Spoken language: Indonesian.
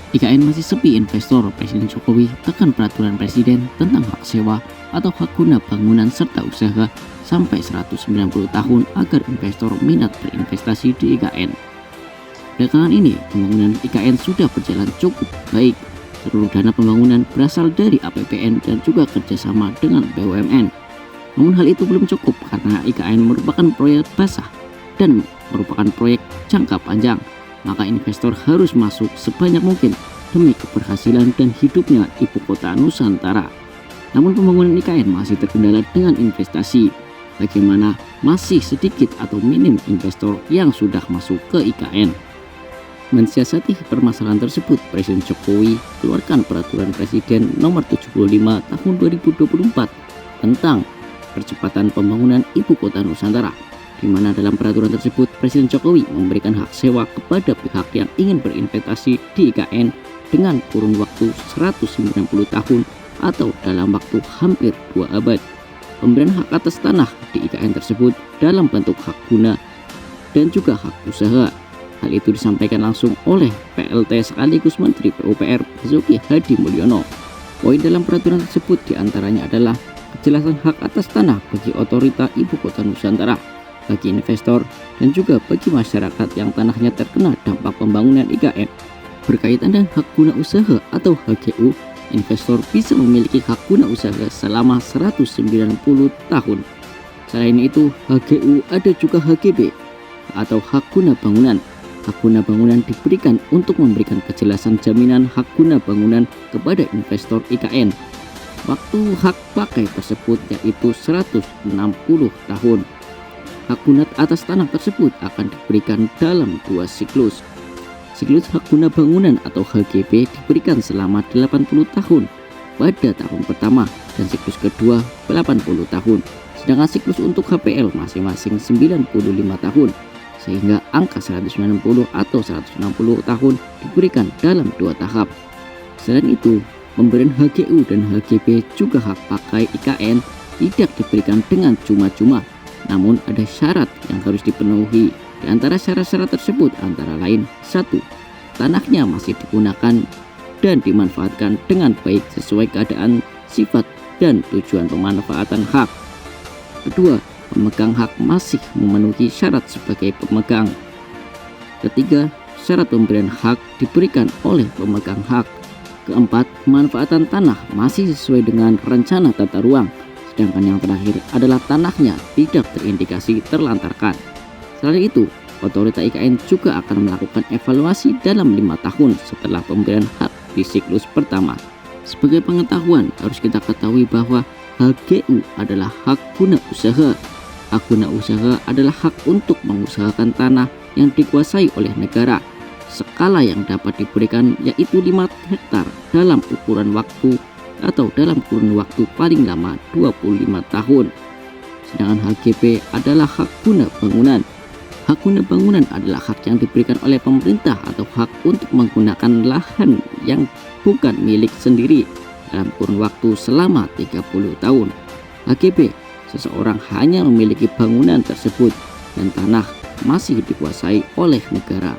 IKN masih sepi investor, Presiden Jokowi tekan peraturan Presiden tentang hak sewa atau hak guna bangunan serta usaha sampai 190 tahun agar investor minat berinvestasi di IKN. Belakangan ini, pembangunan IKN sudah berjalan cukup baik. Seluruh dana pembangunan berasal dari APBN dan juga kerjasama dengan BUMN. Namun hal itu belum cukup karena IKN merupakan proyek basah dan merupakan proyek jangka panjang. Maka investor harus masuk sebanyak mungkin demi keberhasilan dan hidupnya ibu kota Nusantara. Namun pembangunan IKN masih terkendala dengan investasi. Bagaimana masih sedikit atau minim investor yang sudah masuk ke IKN. Mensiasati permasalahan tersebut, Presiden Jokowi keluarkan peraturan Presiden nomor 75 tahun 2024 tentang percepatan pembangunan ibu kota Nusantara, di mana dalam peraturan tersebut Presiden Jokowi memberikan hak sewa kepada pihak yang ingin berinvestasi di IKN dengan kurun waktu 190 tahun atau dalam waktu hampir 2 abad. Pemberian hak atas tanah di IKN tersebut dalam bentuk hak guna dan juga hak usaha. Hal itu disampaikan langsung oleh PLT sekaligus Menteri PUPR Basuki Hadi Mulyono. Poin dalam peraturan tersebut diantaranya adalah kejelasan hak atas tanah bagi otorita ibu kota Nusantara, bagi investor, dan juga bagi masyarakat yang tanahnya terkena dampak pembangunan IKN. Berkaitan dengan hak guna usaha atau HGU, investor bisa memiliki hak guna usaha selama 190 tahun. Selain itu, HGU ada juga HGB atau hak guna bangunan. Hak guna bangunan diberikan untuk memberikan kejelasan jaminan hak guna bangunan kepada investor IKN. Waktu hak pakai tersebut yaitu 160 tahun. Hak guna atas tanah tersebut akan diberikan dalam 2 siklus. Siklus hak guna bangunan atau HGB diberikan selama 80 tahun pada tahun pertama dan siklus kedua 80 tahun. Sedangkan siklus untuk HPL masing-masing 95 tahun. Sehingga angka 190 atau 160 tahun diberikan dalam 2 tahap. Selain itu, pemberian HGU dan HGB juga hak pakai IKN tidak diberikan dengan cuma-cuma, namun ada syarat yang harus dipenuhi. Di antara syarat-syarat tersebut antara lain: 1. Tanahnya masih digunakan dan dimanfaatkan dengan baik sesuai keadaan, sifat, dan tujuan pemanfaatan hak. Kedua, pemegang hak masih memenuhi syarat sebagai pemegang. Ketiga, syarat pemberian hak diberikan oleh pemegang hak. Keempat, pemanfaatan tanah masih sesuai dengan rencana tata ruang. Sedangkan yang terakhir adalah tanahnya tidak terindikasi terlantarkan. Selain itu, otorita IKN juga akan melakukan evaluasi dalam 5 tahun setelah pemberian hak di siklus pertama. Sebagai pengetahuan, harus kita ketahui bahwa HGU adalah hak guna usaha. Hak guna usaha adalah hak untuk mengusahakan tanah yang dikuasai oleh negara. Skala yang dapat diberikan yaitu 5 hektar dalam ukuran waktu atau dalam kurun waktu paling lama 25 tahun. Sedangkan HGB adalah hak guna bangunan. Hak guna bangunan adalah hak yang diberikan oleh pemerintah atau hak untuk menggunakan lahan yang bukan milik sendiri dalam kurun waktu selama 30 tahun. HGB, seseorang hanya memiliki bangunan tersebut dan tanah masih dikuasai oleh negara.